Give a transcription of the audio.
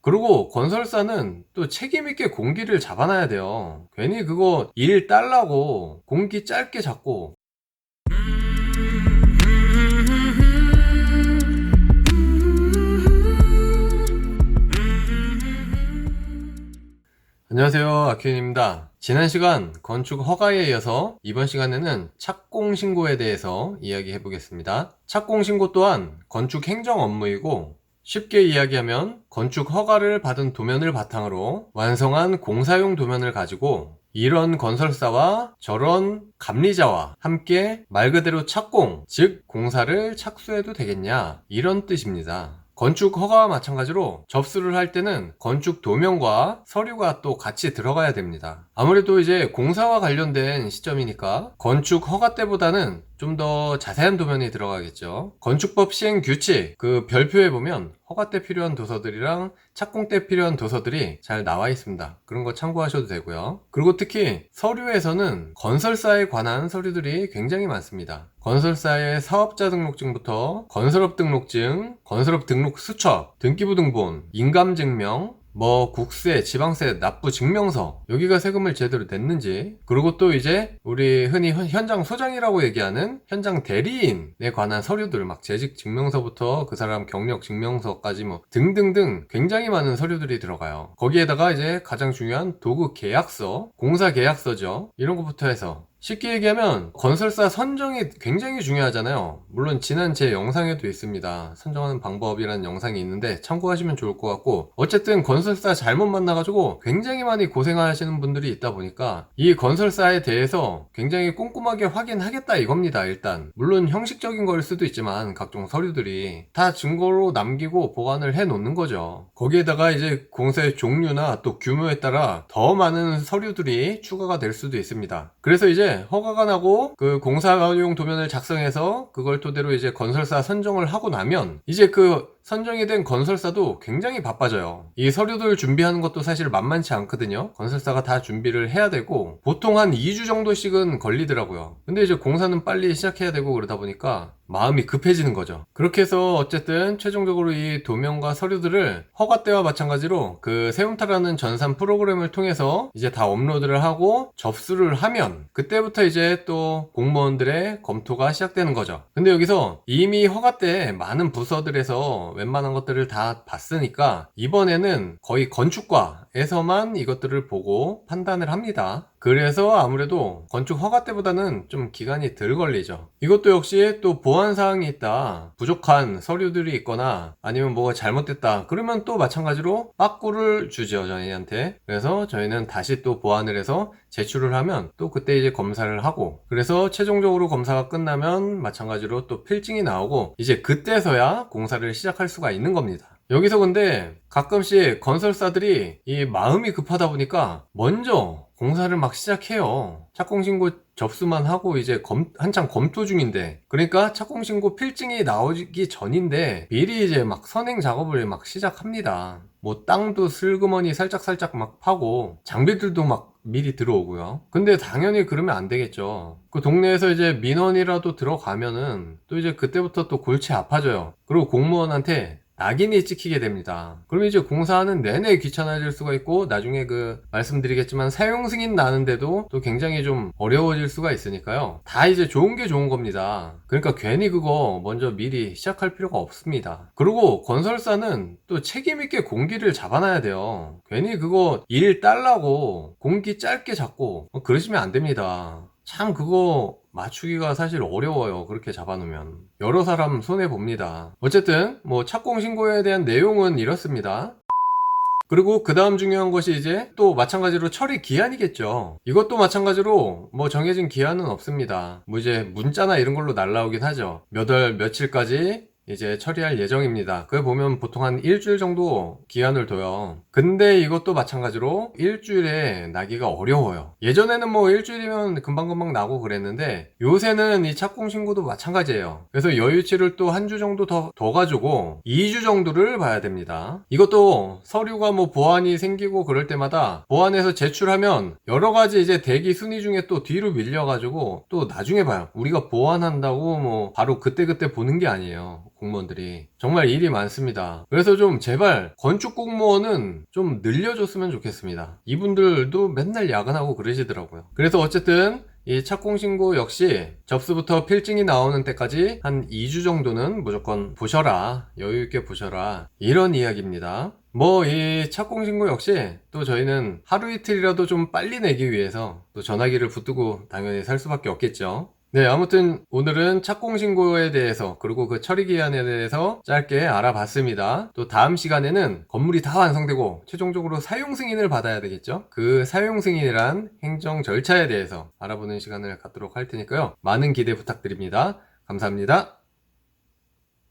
그리고 건설사는 또 책임있게 공기를 잡아놔야 돼요. 괜히 그거 일 딸라고 공기 짧게 잡고. 안녕하세요, 아큐인입니다. 지난 시간 건축 허가에 이어서 이번 시간에는 착공신고에 대해서 이야기해 보겠습니다. 착공신고 또한 건축 행정 업무이고, 쉽게 이야기하면 건축 허가를 받은 도면을 바탕으로 완성한 공사용 도면을 가지고 이런 건설사와 저런 감리자와 함께 말 그대로 착공, 즉 공사를 착수해도 되겠냐, 이런 뜻입니다. 건축 허가와 마찬가지로 접수를 할 때는 건축 도면과 서류가 또 같이 들어가야 됩니다. 아무래도 이제 공사와 관련된 시점이니까 건축 허가 때보다는 좀 더 자세한 도면이 들어가겠죠. 건축법 시행 규칙 그 별표에 보면 허가 때 필요한 도서들이랑 착공 때 필요한 도서들이 잘 나와 있습니다. 그런 거 참고하셔도 되고요. 그리고 특히 서류에서는 건설사에 관한 서류들이 굉장히 많습니다. 건설사의 사업자 등록증부터 건설업 등록증, 건설업 등록 수첩, 등기부 등본, 인감증명, 국세, 지방세, 납부 증명서, 여기가 세금을 제대로 냈는지, 그리고 또 이제 우리 흔히 현장 소장이라고 얘기하는 현장 대리인에 관한 서류들, 재직 증명서부터 그 사람 경력 증명서까지 등등등 굉장히 많은 서류들이 들어가요. 거기에다가 이제 가장 중요한 도급 계약서, 공사 계약서죠. 이런 것부터 해서 쉽게 얘기하면 건설사 선정이 굉장히 중요하잖아요. 물론 지난 제 영상에도 있습니다. 선정하는 방법이라는 영상이 있는데 참고하시면 좋을 것 같고, 어쨌든 건설사 잘못 만나가지고 굉장히 많이 고생하시는 분들이 있다 보니까 이 건설사에 대해서 굉장히 꼼꼼하게 확인하겠다 이겁니다. 일단 물론 형식적인 걸 수도 있지만 각종 서류들이 다 증거로 남기고 보관을 해 놓는 거죠. 거기에다가 이제 공사의 종류나 또 규모에 따라 더 많은 서류들이 추가가 될 수도 있습니다. 그래서 이제 허가가 나고 그 공사용 도면을 작성해서 그걸 토대로 이제 건설사 선정을 하고 나면 이제 그 선정이 된 건설사도 굉장히 바빠져요. 이 서류들 준비하는 것도 사실 만만치 않거든요. 건설사가 다 준비를 해야 되고 보통 한 2주 정도씩은 걸리더라고요. 근데 이제 공사는 빨리 시작해야 되고 그러다 보니까 마음이 급해지는 거죠. 그렇게 해서 어쨌든 최종적으로 이 도면과 서류들을 허가 때와 마찬가지로 그 세움타라는 전산 프로그램을 통해서 이제 다 업로드를 하고 접수를 하면 그때부터 이제 또 공무원들의 검토가 시작되는 거죠. 근데 여기서 이미 허가 때 많은 부서들에서 웬만한 것들을 다 봤으니까 이번에는 거의 건축과에서만 이것들을 보고 판단을 합니다. 그래서 아무래도 건축 허가 때보다는 좀 기간이 덜 걸리죠. 이것도 역시 또 보완사항이 있다, 부족한 서류들이 있거나 아니면 뭐가 잘못됐다 그러면 또 마찬가지로 빠꾸를 주죠, 저희한테. 그래서 저희는 다시 또 보완을 해서 제출을 하면 또 그때 이제 검사를 하고, 그래서 최종적으로 검사가 끝나면 마찬가지로 또 필증이 나오고 이제 그때서야 공사를 시작할 수가 있는 겁니다. 여기서 근데 가끔씩 건설사들이 이 마음이 급하다 보니까 먼저 공사를 막 시작해요. 착공신고 접수만 하고 이제 한창 검토 중인데, 그러니까 착공신고 필증이 나오기 전인데 미리 이제 선행 작업을 시작합니다. 땅도 슬그머니 살짝 파고 장비들도 미리 들어오고요. 근데 당연히 그러면 안 되겠죠. 그 동네에서 이제 민원이라도 들어가면은 또 이제 그때부터 또 골치 아파져요. 그리고 공무원한테 낙인이 찍히게 됩니다. 그럼 이제 공사하는 내내 귀찮아질 수가 있고, 나중에 말씀드리겠지만 사용 승인 나는데도 또 굉장히 좀 어려워질 수가 있으니까요. 다 이제 좋은 게 좋은 겁니다. 그러니까 괜히 그거 먼저 미리 시작할 필요가 없습니다. 그리고 건설사는 또 책임있게 공기를 잡아놔야 돼요. 괜히 그거 일 딸라고 공기 짧게 잡고 그러시면 안 됩니다. 참 그거 맞추기가 사실 어려워요. 그렇게 잡아놓으면 여러 사람 손해봅니다. 어쨌든 착공신고에 대한 내용은 이렇습니다. 그리고 그 다음 중요한 것이 이제 또 마찬가지로 처리 기한이겠죠. 이것도 마찬가지로 정해진 기한은 없습니다. 이제 문자나 이런 걸로 날라오긴 하죠. 몇 월 며칠까지 이제 처리할 예정입니다. 그게 보면 보통 한 일주일 정도 기한을 둬요. 근데 이것도 마찬가지로 일주일에 나기가 어려워요. 예전에는 일주일이면 금방금방 나고 그랬는데 요새는 이 착공신고도 마찬가지예요. 그래서 여유치를 또 한 주 정도 더 가지고 2주 정도를 봐야 됩니다. 이것도 서류가 보완이 생기고 그럴 때마다 보완해서 제출하면 여러가지 이제 대기 순위 중에 또 뒤로 밀려가지고 또 나중에 봐요. 우리가 보완한다고 바로 그때그때 보는 게 아니에요. 공무원들이 정말 일이 많습니다. 그래서 좀 제발 건축 공무원은 좀 늘려줬으면 좋겠습니다. 이분들도 맨날 야근하고 그러시더라고요. 그래서 어쨌든 이 착공신고 역시 접수부터 필증이 나오는 때까지 한 2주 정도는 무조건 보셔라, 여유있게 보셔라, 이런 이야기입니다. 뭐 이 착공신고 역시 또 저희는 하루 이틀이라도 좀 빨리 내기 위해서 또 전화기를 붙들고 당연히 살 수밖에 없겠죠. 네, 아무튼 오늘은 착공신고에 대해서 그리고 그 처리기한에 대해서 짧게 알아봤습니다. 또 다음 시간에는 건물이 다 완성되고 최종적으로 사용승인을 받아야 되겠죠. 그 사용승인이란 행정 절차에 대해서 알아보는 시간을 갖도록 할 테니까요. 많은 기대 부탁드립니다. 감사합니다.